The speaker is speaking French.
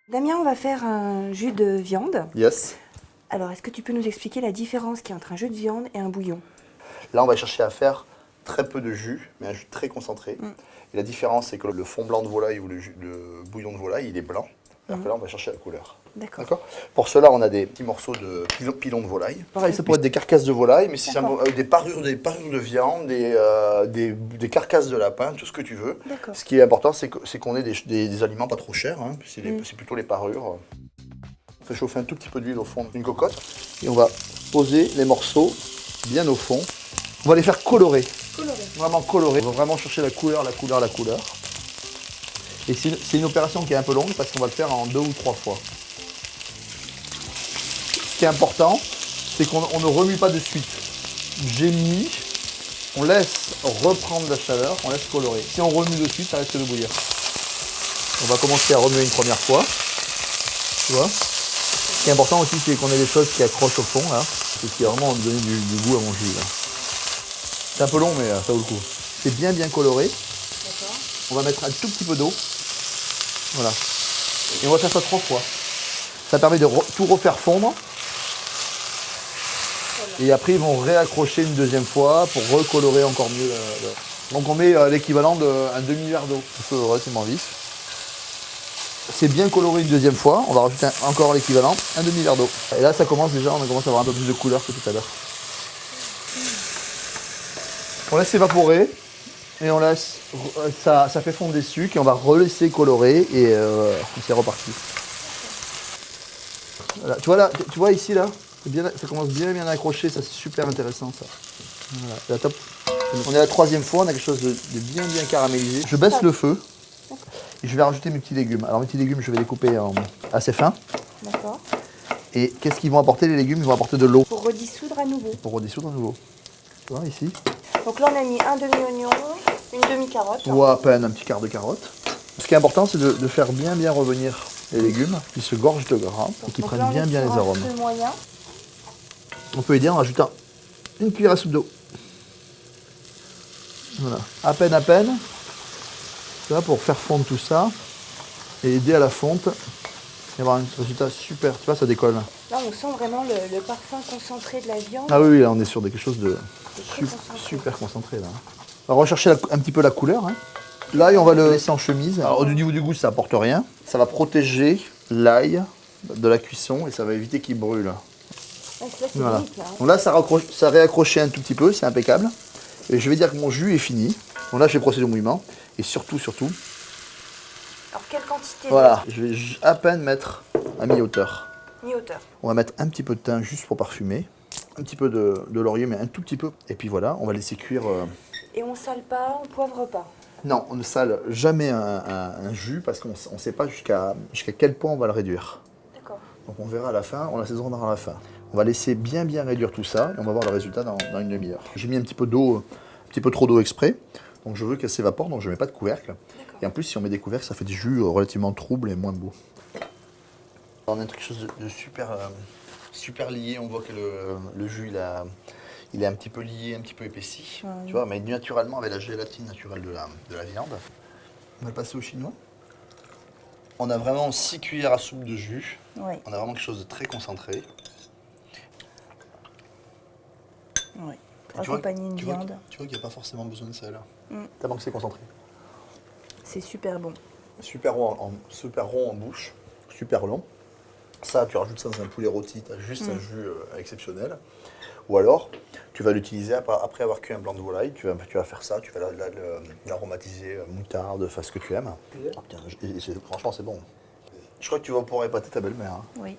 Damien, on va faire un jus de viande. Yes. Alors, est-ce que tu peux nous expliquer la différence qu'il y a entre un jus de viande et un bouillon? Là, on va chercher à faire très peu de jus, mais un jus très concentré. Et la différence, c'est que le fond blanc de volaille ou le bouillon de volaille, il est blanc. Alors que là, on va chercher la couleur. D'accord. Pour cela, on a des petits morceaux de pilons de volaille. Pareil, ça pourrait être des carcasses de volaille, mais si c'est des parures de viande, des carcasses de lapin, tout ce que tu veux. Ce qui est important, c'est qu'on ait des aliments pas trop chers. Hein. C'est plutôt les parures. On fait chauffer un tout petit peu d'huile au fond d'une cocotte. Et on va poser les morceaux bien au fond. On va les faire colorer. Vraiment colorer. On va vraiment chercher la couleur. Et c'est une opération qui est un peu longue parce qu'on va le faire en 2 ou 3 fois. Ce qui est important, c'est qu'on ne remue pas de suite. J'ai mis, on laisse reprendre la chaleur, on laisse colorer. Si on remue de suite, ça risque de bouillir. On va commencer à remuer une première fois. Tu vois ? Ce qui est important aussi, c'est qu'on ait des choses qui accrochent au fond, là. C'est ce qui va vraiment donner du goût à mon jus, là. C'est un peu long, mais ça vaut le coup. C'est bien coloré. On va mettre un tout petit peu d'eau. Voilà. Et on va faire ça 3 fois. Ça permet de tout refaire fondre. Et après, ils vont réaccrocher une deuxième fois pour recolorer encore mieux. Donc on met l'équivalent d'un demi-verre d'eau. Un peu relativement vif. C'est bien coloré une deuxième fois. On va rajouter encore l'équivalent, un demi-verre d'eau. Et là, ça commence déjà, on commence à avoir un peu plus de couleur que tout à l'heure. On laisse évaporer. Et on laisse, ça fait fondre des sucres et on va relaisser colorer et c'est reparti. Voilà. Tu vois ici là, ça commence bien à accrocher, ça c'est super intéressant ça. Voilà, là, top. On est à la 3e fois, on a quelque chose de bien caramélisé. Je baisse le feu et je vais rajouter mes petits légumes. Alors mes petits légumes, je vais les couper assez fins. D'accord. Et qu'est-ce qu'ils vont apporter les légumes? Ils vont apporter de l'eau. Pour redissoudre à nouveau. Tu vois ici? Donc là on a mis un demi-oignon, une demi-carotte. Ou à peine un petit quart de carotte. Ce qui est important, c'est de faire bien revenir les légumes, qui se gorgent de gras et qui prennent bien les arômes. Moyen. On peut aider en rajoutant une cuillère à soupe d'eau. Voilà, à peine. Tu vois, pour faire fondre tout ça et aider à la fonte et avoir un résultat super. Tu vois, ça décolle. Là on sent vraiment le parfum concentré de la viande. Ah oui, là on est sur quelque chose de super concentré là. On va rechercher un petit peu la couleur. Hein. L'ail, on va le laisser en chemise. Alors, au niveau du goût, ça apporte rien. Ça va protéger l'ail de la cuisson et ça va éviter qu'il brûle. Voilà. Donc là, ça réaccroché un tout petit peu, c'est impeccable. Et je vais dire que mon jus est fini. Donc là, je vais procéder au mouillement. Et surtout. Alors, quelle quantité? Voilà, je vais à peine mettre à mi-hauteur. Mi-hauteur. On va mettre un petit peu de thym juste pour parfumer. Un petit peu de laurier, mais un tout petit peu. Et puis voilà, on va laisser cuire. Et on sale pas, on poivre pas? Non, on ne sale jamais un jus parce qu'on ne sait pas jusqu'à quel point on va le réduire. D'accord. Donc on verra à la fin, on l'assaisonnera à la fin. On va laisser bien réduire tout ça et on va voir le résultat dans une demi-heure. J'ai mis un petit peu d'eau, un petit peu trop d'eau exprès. Donc je veux qu'elle s'évapore, donc je ne mets pas de couvercle. Et en plus, si on met des couvercles, ça fait des jus relativement troubles et moins beaux. On a quelque chose de super lié. On voit que le jus, il est un petit peu lié, un petit peu épaissi. Tu vois, mais naturellement avec la gélatine naturelle de la viande. On va le passer au chinois. On a vraiment 6 cuillères à soupe de jus. Oui. On a vraiment quelque chose de très concentré. Oui. Pour accompagner une viande. Tu vois qu'il n'y a pas forcément besoin de sel. Tellement que c'est concentré. C'est super bon. Super rond en bouche, super long. Ça, tu rajoutes ça dans un poulet rôti, tu as juste un jus exceptionnel. Ou alors, tu vas l'utiliser après avoir cuit un blanc de volaille, tu vas faire ça, tu vas l'aromatiser, moutarde, enfin ce que tu aimes. Oh, putain, franchement, c'est bon. Je crois que tu vas pouvoir épater ta belle-mère. Hein. Oui.